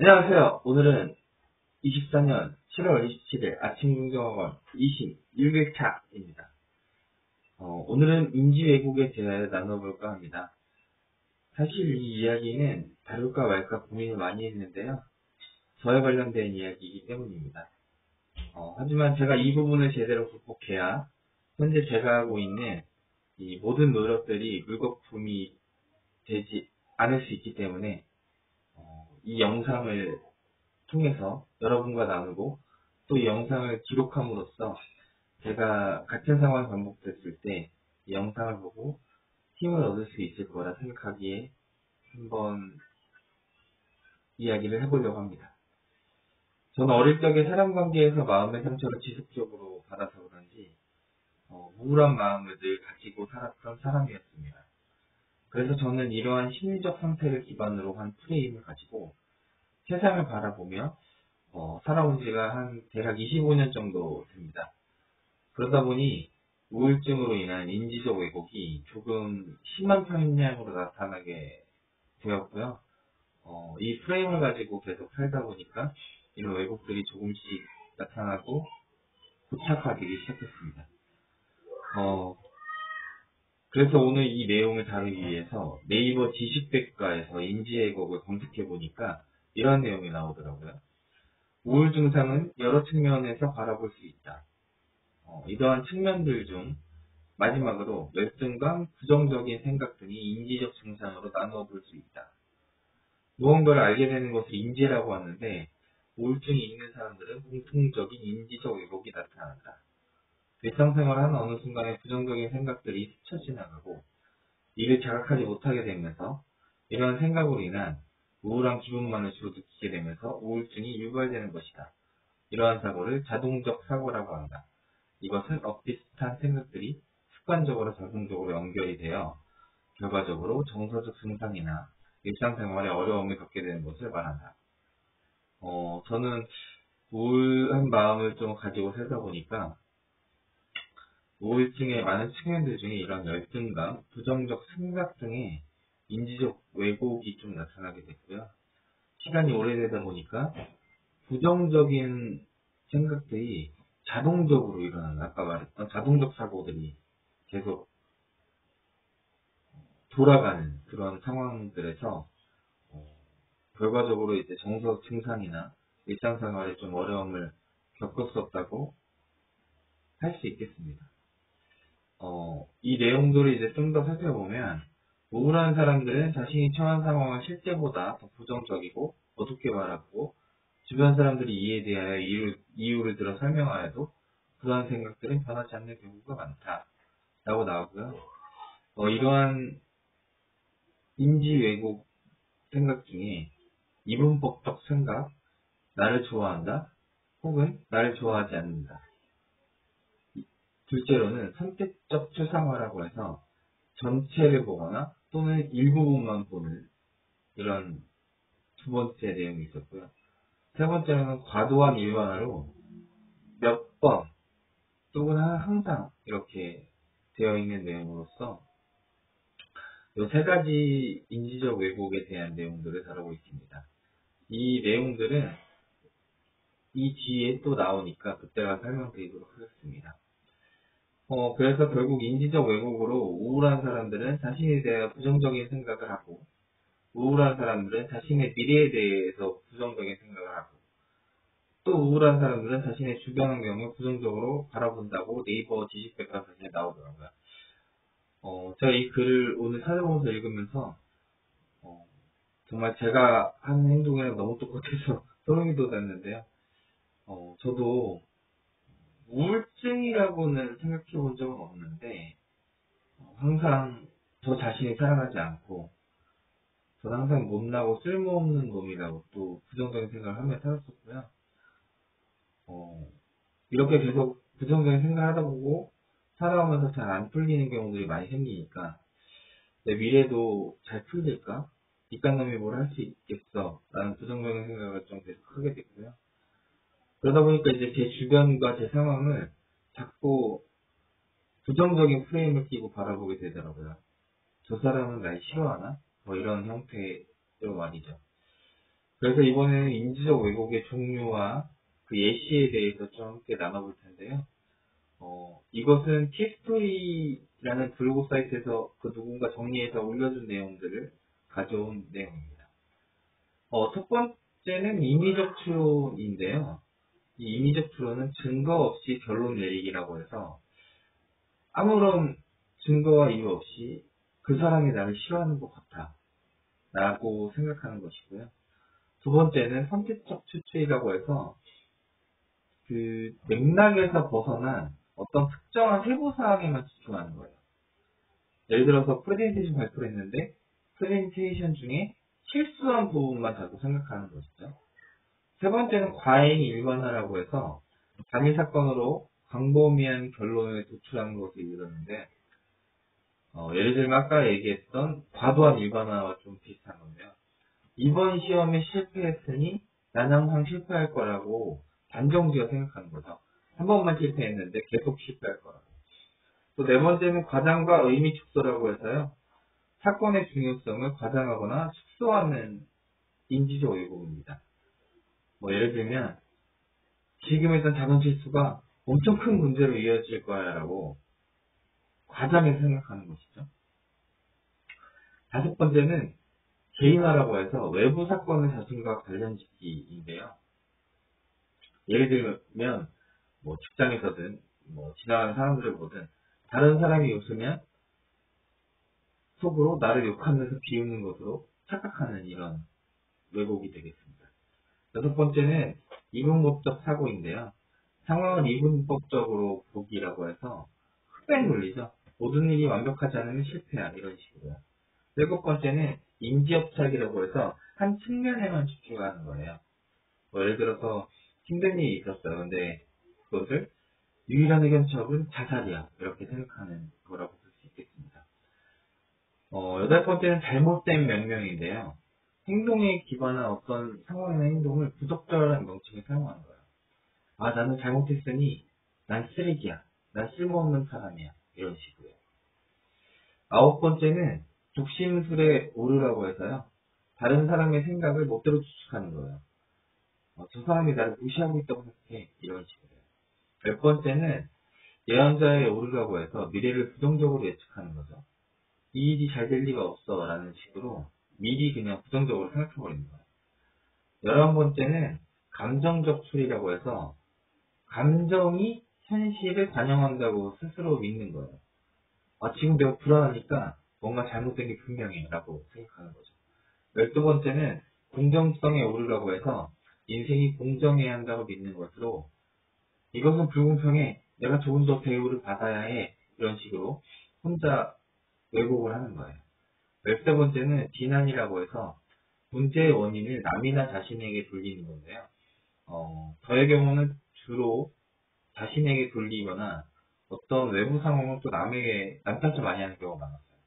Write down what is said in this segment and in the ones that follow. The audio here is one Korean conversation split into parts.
안녕하세요. 오늘은 24년 7월 27일 아침 긍정학원 26일차입니다. 오늘은 인지 왜곡에 대해 나눠볼까 합니다. 사실 이 이야기는 다룰까 말까 고민을 많이 했는데요. 저에 관련된 이야기이기 때문입니다. 하지만 제가 이 부분을 제대로 극복해야 현재 제가 하고 있는 이 모든 노력들이 물거품이 되지 않을 수 있기 때문에 이 영상을 통해서 여러분과 나누고 또 이 영상을 기록함으로써 제가 같은 상황이 반복됐을 때 이 영상을 보고 힘을 얻을 수 있을 거라 생각하기에 한번 이야기를 해보려고 합니다. 저는 어릴 적에 사람 관계에서 마음의 상처를 지속적으로 받아서 그런지 우울한 마음을 늘 가지고 살았던 사람이었습니다. 그래서 저는 이러한 심리적 상태를 기반으로 한 프레임을 가지고 세상을 바라보며 살아온 지가 한 대략 25년 정도 됩니다. 그러다 보니 우울증으로 인한 인지적 왜곡이 조금 심한 편향으로 나타나게 되었고요. 이 프레임을 가지고 계속 살다 보니까 이런 왜곡들이 조금씩 나타나고 고착화되기 시작했습니다. 그래서 오늘 이 내용을 다루기 위해서 네이버 지식백과에서 인지왜곡을 검색해보니까 이런 내용이 나오더라고요. 우울 증상은 여러 측면에서 바라볼 수 있다. 이러한 측면들 중 마지막으로 열등감, 부정적인 생각 등이 인지적 증상으로 나누어 볼 수 있다. 무언가를 알게 되는 것을 인지라고 하는데 우울증이 있는 사람들은 공통적인 인지적 왜곡이 나타난다. 일상생활하는 어느 순간에 부정적인 생각들이 스쳐 지나가고 이를 자각하지 못하게 되면서 이러한 생각으로 인한 우울한 기분만을 주로 느끼게 되면서 우울증이 유발되는 것이다. 이러한 사고를 자동적 사고라고 한다. 이것은 엇비슷한 생각들이 습관적으로 자동적으로 연결이 되어 결과적으로 정서적 증상이나 일상생활에 어려움을 겪게 되는 것을 말한다. 저는 우울한 마음을 좀 가지고 살다 보니까 우울증의 많은 측면들 중에 이런 열등감, 부정적 생각 등의 인지적 왜곡이 좀 나타나게 됐고요. 시간이 오래되다 보니까 부정적인 생각들이 자동적으로 일어나는, 아까 말했던 자동적 사고들이 계속 돌아가는 그런 상황들에서 결과적으로 이제 정서 증상이나 일상생활에 좀 어려움을 겪었었다고 할 수 있겠습니다. 이 내용들을 이제 좀 더 살펴보면 우울한 사람들은 자신이 처한 상황을 실제보다 더 부정적이고 어둡게 바라보고 주변 사람들이 이에 대하여 이유를 들어 설명하여도 그러한 생각들은 변하지 않는 경우가 많다. 라고 나오고요. 이러한 인지 왜곡 생각 중에 이분법적 생각, 나를 좋아한다, 혹은 나를 좋아하지 않는다. 둘째로는 선택적 추상화라고 해서 전체를 보거나 또는 일부분만 보는 이런 두 번째 내용이 있었고요. 세 번째로는 과도한 일반화로 몇 번 또는 항상 이렇게 되어 있는 내용으로서 이 세 가지 인지적 왜곡에 대한 내용들을 다루고 있습니다. 이 내용들은 이 뒤에 또 나오니까 그때가 설명드리도록 하겠습니다. 그래서 결국 인지적 왜곡으로 우울한 사람들은 자신에 대해 부정적인 생각을 하고 우울한 사람들은 자신의 미래에 대해서 부정적인 생각을 하고 또 우울한 사람들은 자신의 주변 환경을 부정적으로 바라본다고 네이버 지식백과사전에 나오더라고요. 제가 이 글을 오늘 찾아보면서 읽으면서 정말 제가 하는 행동이랑 너무 똑같아서 소름이 돋았는데요. 저도 우울증이라고는 생각해 본 적은 없는데 항상 저 자신이 사랑하지 않고 저는 항상 못나고 쓸모없는 놈이라고 또 부정적인 생각을 하며 살았었고요. 이렇게 계속 부정적인 생각을 하다 보고 살아오면서 잘 안 풀리는 경우들이 많이 생기니까 내 미래도 잘 풀릴까? 이딴 놈이 뭘 할 수 있겠어? 라는 부정적인 생각을 좀 계속 하게 됐고요. 그러다 보니까 이제 제 주변과 제 상황을 자꾸 부정적인 프레임을 끼고 바라보게 되더라고요. 저 사람은 날 싫어하나? 뭐 이런 형태로 말이죠. 그래서 이번에는 인지적 왜곡의 종류와 그 예시에 대해서 좀 함께 나눠볼 텐데요. 이것은 티스토리라는 블로그 사이트에서 그 누군가 정리해서 올려준 내용들을 가져온 내용입니다. 첫 번째는 임의적 추론인데요. 이 임의적 추론은 증거 없이 결론 내리기라고 해서 아무런 증거와 이유 없이 그 사람이 나를 싫어하는 것 같아 라고 생각하는 것이고요. 두 번째는 선택적 추측이라고 해서 그 맥락에서 벗어난 어떤 특정한 세부 사항에만 집중하는 거예요. 예를 들어서 프레젠테이션 발표를 했는데 프레젠테이션 중에 실수한 부분만 자꾸 생각하는 것이죠. 세 번째는 과잉 일반화라고 해서 단일 사건으로 광범위한 결론을 도출하는 것을 이루는데 예를 들면 아까 얘기했던 과도한 일반화와 좀 비슷한 건데요. 이번 시험에 실패했으니 난 항상 실패할 거라고 단정지어 생각하는 거죠. 한 번만 실패했는데 계속 실패할 거라고. 또 네 번째는 과장과 의미 축소라고 해서요. 사건의 중요성을 과장하거나 축소하는 인지적 왜곡입니다. 예를 들면 지금 했던 작은 실수가 엄청 큰 문제로 이어질 거야 라고 과장해서 생각하는 것이죠. 다섯 번째는 개인화라고 해서 외부 사건의 자신과 관련짓기인데요. 예를 들면 직장에서든 지나가는 사람들을 보든 다른 사람이 웃으면 속으로 나를 욕하면서 비웃는 것으로 착각하는 이런 왜곡이 되겠습니다. 여섯 번째는 이분법적 사고인데요. 상황을 이분법적으로 보기라고 해서 흑백 논리죠. 모든 일이 완벽하지 않으면 실패야 이런 식으로요. 일곱 번째는 인지협착이라고 해서 한 측면에만 집중하는 거예요. 예를 들어서 힘든 일이 있었어요. 근데 그것을 유일한 해결책은 자살이야 이렇게 생각하는 거라고 볼 수 있겠습니다. 여덟 번째는 잘못된 명명인데요. 행동에 기반한 어떤 상황이나 행동을 부적절한 명칭에 사용하는 거예요. 나는 잘못했으니 난 쓰레기야. 난 쓸모없는 사람이야. 이런 식으로요. 아홉 번째는 독심술에 오르라고 해서요. 다른 사람의 생각을 멋대로 추측하는 거예요. 저 사람이 나를 무시하고 있다고 생각해. 이런 식으로요. 열 번째는 예언자에 오르라고 해서 미래를 부정적으로 예측하는 거죠. 이 일이 잘 될 리가 없어 라는 식으로 미리 그냥 부정적으로 생각해버리는 거예요. 11번째는 감정적 추리라고 해서 감정이 현실을 반영한다고 스스로 믿는 거예요. 지금 내가 불안하니까 뭔가 잘못된 게 분명해 라고 생각하는 거죠. 12번째는 공정성에 오르라고 해서 인생이 공정해야 한다고 믿는 것으로 이것은 불공평해 내가 조금 더 대우를 받아야 해 이런 식으로 혼자 왜곡을 하는 거예요. 13번째는 비난이라고 해서 문제의 원인을 남이나 자신에게 돌리는 건데요. 저의 경우는 주로 자신에게 돌리거나 어떤 외부 상황을 또 남에게 남 탓을 많이 하는 경우가 많았어요.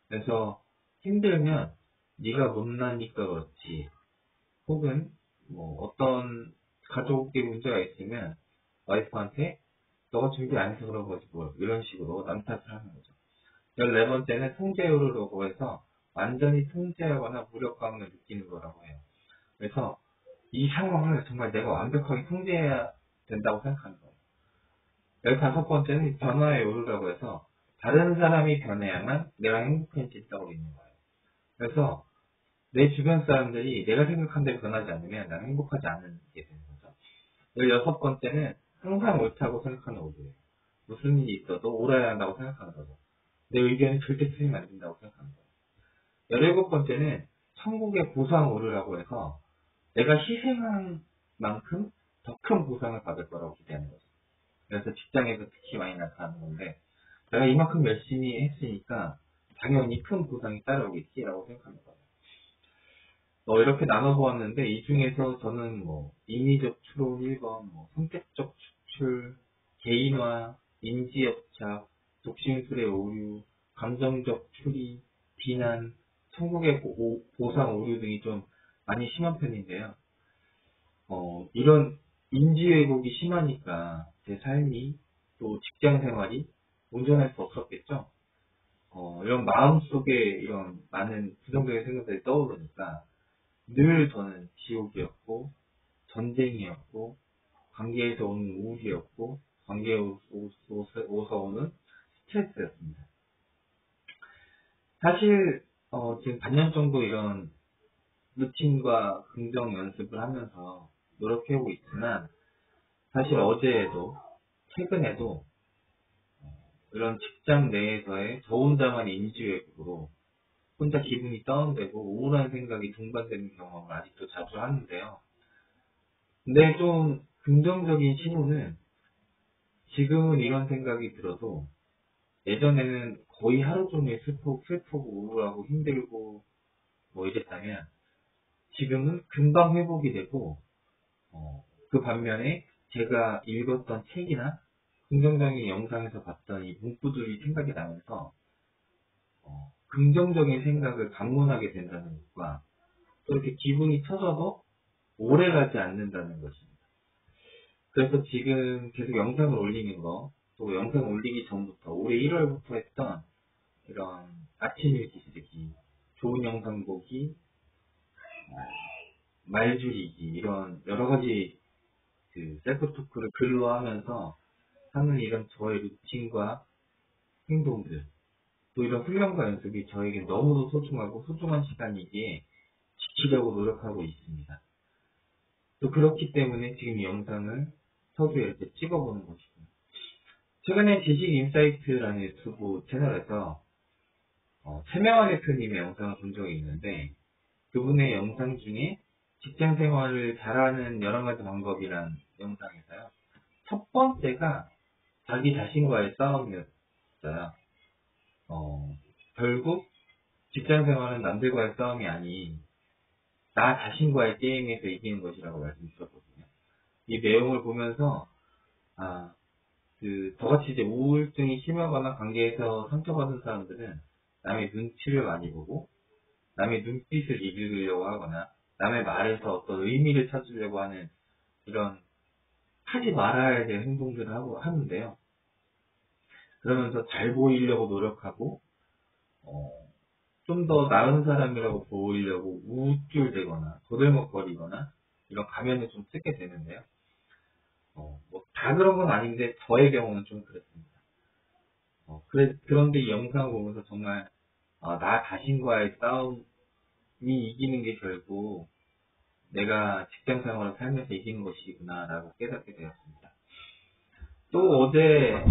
그래서 힘들면 네가 못나니까 그렇지. 혹은 어떤 가족에 문제가 있으면 와이프한테 너가 준비 안 해서 그런 거지 뭐 이런 식으로 남 탓을 하는 거죠. 14번째는 통제요로라고 해서 완전히 통제하거나 무력감을 느끼는 거라고 해요. 그래서 이 상황을 정말 내가 완벽하게 통제해야 된다고 생각하는 거예요. 15번째는 변화에 오르라고 해서 다른 사람이 변해야만 내가 행복해진다고 믿는 거예요. 그래서 내 주변 사람들이 내가 생각한 대로 변하지 않으면 나는 행복하지 않게 되는 거죠. 16번째는 항상 옳다고 생각하는 오류예요. 무슨 일이 있어도 옳아야 한다고 생각하는 거죠. 내 의견이 절대 틀리면 안 된다고 생각하는 거예요. 17번째는 천국의 보상 오류라고 해서 내가 희생한 만큼 더 큰 보상을 받을 거라고 기대하는 거죠. 그래서 직장에서 특히 많이 나타나는 건데 내가 이만큼 열심히 했으니까 당연히 큰 보상이 따라오겠지라고 생각하는 거예요. 이렇게 나눠보았는데 이 중에서 저는 인위적 추론 1번, 선택적 추출, 개인화, 인지협착, 독심술의 오류, 감정적 추리, 비난, 천국의 보상 오류 등이 좀 많이 심한 편인데요. 이런 인지 왜곡이 심하니까 제 삶이 또 직장 생활이 온전할 수 없었겠죠. 이런 마음속에 이런 많은 부정적인 생각들이 떠오르니까 늘 저는 지옥이었고, 전쟁이었고, 관계에서 오는 우울이었고, 관계에서 오는 스트레스였습니다. 사실 지금 반년 정도 이런 루틴과 긍정 연습을 하면서 노력해오고 있지만, 사실 어제에도 최근에도 이런 직장 내에서의 저 혼자만의 인지외국으로 혼자 기분이 다운되고 우울한 생각이 동반되는 경험을 아직도 자주 하는데요. 근데 좀 긍정적인 신호는 지금은 이런 생각이 들어도 예전에는 거의 하루 종일 슬프고 우울하고 힘들고 뭐 이랬다면 지금은 금방 회복이 되고 그 반면에 제가 읽었던 책이나 긍정적인 영상에서 봤던 이 문구들이 생각이 나면서 긍정적인 생각을 방문하게 된다는 것과 또 이렇게 기분이 처져도 오래 가지 않는다는 것입니다. 그래서 지금 계속 영상을 올리는 거, 또 영상 올리기 전부터 올해 1월부터 했던 이런 아침 일기 쓰기, 좋은 영상 보기, 말 줄이기 이런 여러 가지 그 셀프 토크를 글로 하면서 하는 이런 저의 루틴과 행동들, 또 이런 훈련과 연습이 저에게 너무도 소중하고 소중한 시간이기에 지키려고 노력하고 있습니다. 또 그렇기 때문에 지금 이 영상을 서두에 이렇게 찍어보는 것이고요. 최근에 지식인사이트라는 유튜브 채널에서 최명화 대표님의 영상을 본 적이 있는데 그분의 영상 중에 직장 생활을 잘하는 여러 가지 방법이란 영상에서요. 첫 번째가 자기 자신과의 싸움이었어요. 결국 직장 생활은 남들과의 싸움이 아닌 나 자신과의 게임에서 이기는 것이라고 말씀드렸거든요. 이 내용을 보면서 저같이 이제 우울증이 심하거나 관계에서 상처받은 사람들은 남의 눈치를 많이 보고 남의 눈빛을 읽으려고 하거나 남의 말에서 어떤 의미를 찾으려고 하는 이런 하지 말아야 될 행동들을 하는데요. 그러면서 잘 보이려고 노력하고 좀 더 나은 사람이라고 보이려고 우쭐대거나 도들먹거리거나 이런 가면을 좀 쓰게 되는데요. 다 그런 건 아닌데 저의 경우는 좀 그렇습니다. 그런데 이 영상을 보면서 정말 나 자신과의 싸움이 이기는 게 결국 내가 직장 생활을 살면서 이기는 것이구나 라고 깨닫게 되었습니다. 또 어제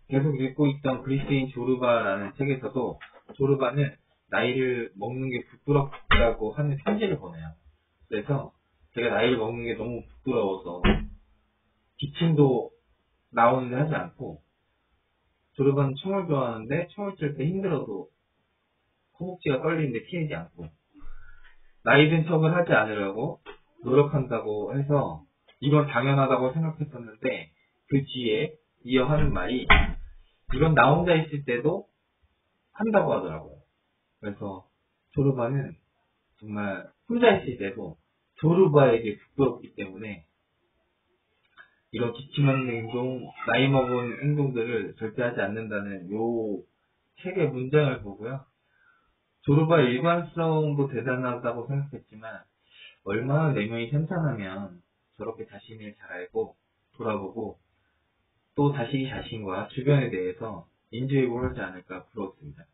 계속 읽고 있던 그리스인 조르바라는 책에서도 조르바는 나이를 먹는 게 부끄럽다고 하는 편지를 보내요. 그래서 제가 나이를 먹는 게 너무 부끄러워서 기침도 나오는데 하지 않고 조르바는 춤을 좋아하는데 춤을 출 때 힘들어도 허벅지가 떨리는데 피하지 않고 나이 든 척을 하지 않으려고 노력한다고 해서 이건 당연하다고 생각했었는데 그 뒤에 이어하는 말이 이건 나 혼자 있을 때도 한다고 하더라고요. 그래서 조르바는 정말 혼자 있을 때도 조르바에게 부끄럽기 때문에 이런 기침하는 행동, 나이 먹은 행동들을 절대 하지 않는다는 요 책의 문장을 보고요. 조르바의 일관성도 대단하다고 생각했지만 얼마나 내면이 현산하면 저렇게 자신을 잘 알고 돌아보고 또 다시 자신과 주변에 대해서 인지회복을 하지 않을까 부러웠습니다.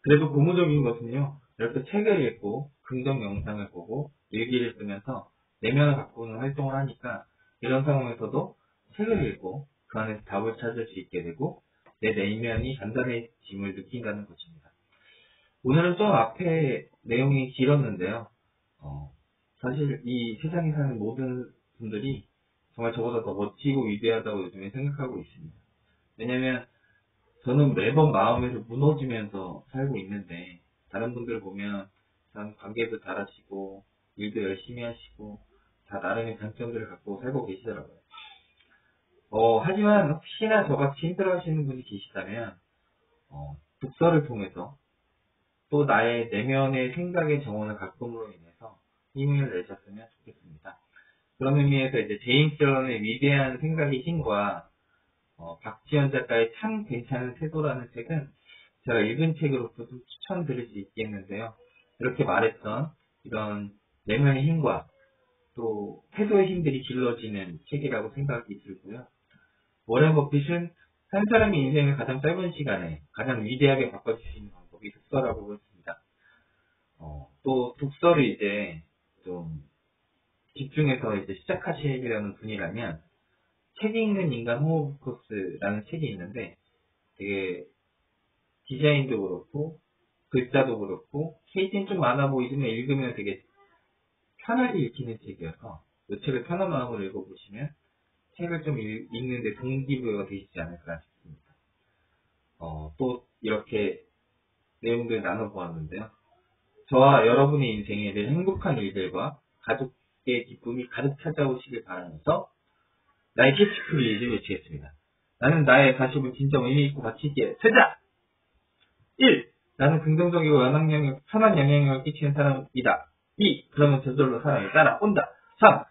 그래도 고무적인 것은요. 이렇게 책을 읽고 긍정 영상을 보고 일기를 쓰면서 내면을 가꾸는 활동을 하니까 이런 상황에서도 책을 읽고 그 안에서 답을 찾을 수 있게 되고 내 내면이 단단해짐을 느낀다는 것입니다. 오늘은 좀 앞에 내용이 길었는데요. 사실 이 세상에 사는 모든 분들이 정말 저보다 더 멋지고 위대하다고 요즘에 생각하고 있습니다. 왜냐면 저는 매번 마음에서 무너지면서 살고 있는데 다른 분들 보면 참 관계도 잘하시고 일도 열심히 하시고 다 나름의 장점들을 갖고 살고 계시더라고요. 하지만 혹시나 저같이 힘들어하시는 분이 계시다면 독서를 통해서 또 나의 내면의 생각의 정원을 가꿈으로 인해서 힘을 내셨으면 좋겠습니다. 그런 의미에서 이제 제임스 런의 위대한 생각의 힘과 박지현 작가의 참 괜찮은 태도라는 책은 제가 읽은 책으로서 좀 추천드릴 수 있겠는데요. 이렇게 말했던 이런 내면의 힘과 또 태도의 힘들이 길러지는 책이라고 생각이 들고요. 워렌 버핏은 한 사람의 인생을 가장 짧은 시간에 가장 위대하게 바꿔줄 수 있는 방법이 독서라고 했습니다. 또 독서를 이제 좀 집중해서 이제 시작하시려는 분이라면 책 읽는 인간 호모부커스라는 책이 있는데 되게 디자인도 그렇고 글자도 그렇고 페이지는 좀 많아 보이지만 읽으면 되게 편하게 읽히는 책이어서 이 책을 편한 마음으로 읽어보시면 책을 좀 읽는데 동기부여가 되시지 않을까 싶습니다. 또 이렇게 내용들 나눠보았는데요. 저와 여러분의 인생에 늘 행복한 일들과 가족의 기쁨이 가득 찾아오시길 바라면서 나의 캐치프레이즈 외치겠습니다. 나는 나의 40을 진짜 의미있고 가치있게 살자! 1. 나는 긍정적이고 선한 영향력을 끼치는 사람이다. 2. 그러면 저절로 사람이 따라온다. 3.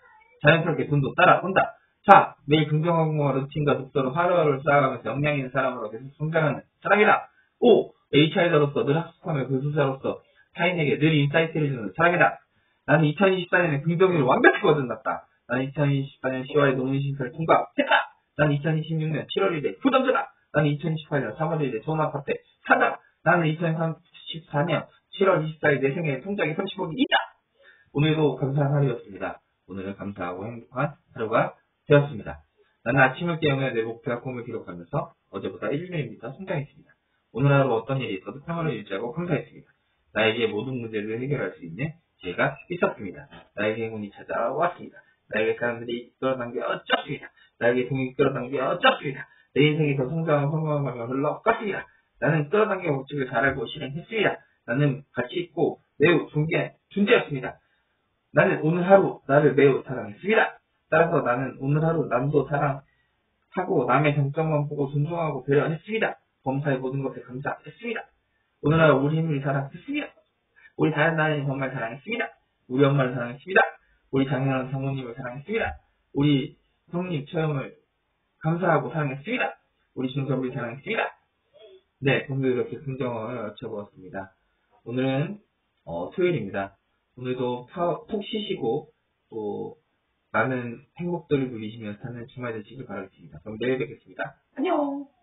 자연스럽게 돈도 따라온다. 4. 매일 긍정과 루틴과 독서로 하루하루를 쌓아가면서 역량 있는 사람으로 계속 성장하는 사람이다. 5. HR로서 늘 학습하며 교수자로서 타인에게 늘 인사이트를 주는 사람이다. 나는 2024년에 긍정률을 완벽히 거둔났다. 나는 2024년 10월에 논문심사를 통과했다. 나는 2026년 7월 1일에 부담자다. 나는 2028년 3월 1일에 좋은 아파트에 산다. 나는 2034년 7월 24일 내 생애 통장에 30억이 있다. 오늘도 감사한 하루였습니다. 오늘은 감사하고 행복한 하루가 되었습니다. 나는 아침을 깨우며 내 목표와 꿈을 기록하면서 어제보다 1mm 성장했습니다. 오늘 하루 어떤 일이 있어도 평화를 유지하고 감사했습니다. 나에게 모든 문제를 해결할 수 있는 지혜가 있었습니다. 나에게 행운이 찾아왔습니다. 나에게 사람들이 끌어당겨졌습니다. 나에게 돈이 끌어당겨졌습니다. 내 인생이 더 성장하고 성공하며 흘러갔습니다. 나는 끌어당겨 법칙을 잘 알고 실행했습니다. 나는 가치있고 매우 존재였습니다. 나는 오늘 하루 나를 매우 사랑했습니다. 따라서 나는 오늘 하루 남도 사랑하고 남의 장점만 보고 존중하고 배려했습니다. 범사의 모든 것에 감사했습니다. 오늘 하루 우리 힘을 사랑했습니다. 우리 다른 나라는 정말 사랑했습니다. 우리 엄마를 사랑했습니다. 우리 장인어른 장모님을 사랑했습니다. 우리 형님 처형을 감사하고 사랑했습니다. 우리 중성부를 사랑했습니다. 네, 오늘 이렇게 긍정을 여쭤보았습니다. 오늘은 토요일입니다. 오늘도 푹 쉬시고 또 많은 행복들을 누리시면서 사는 주말 되시길 바라겠습니다. 그럼 내일 뵙겠습니다. 안녕!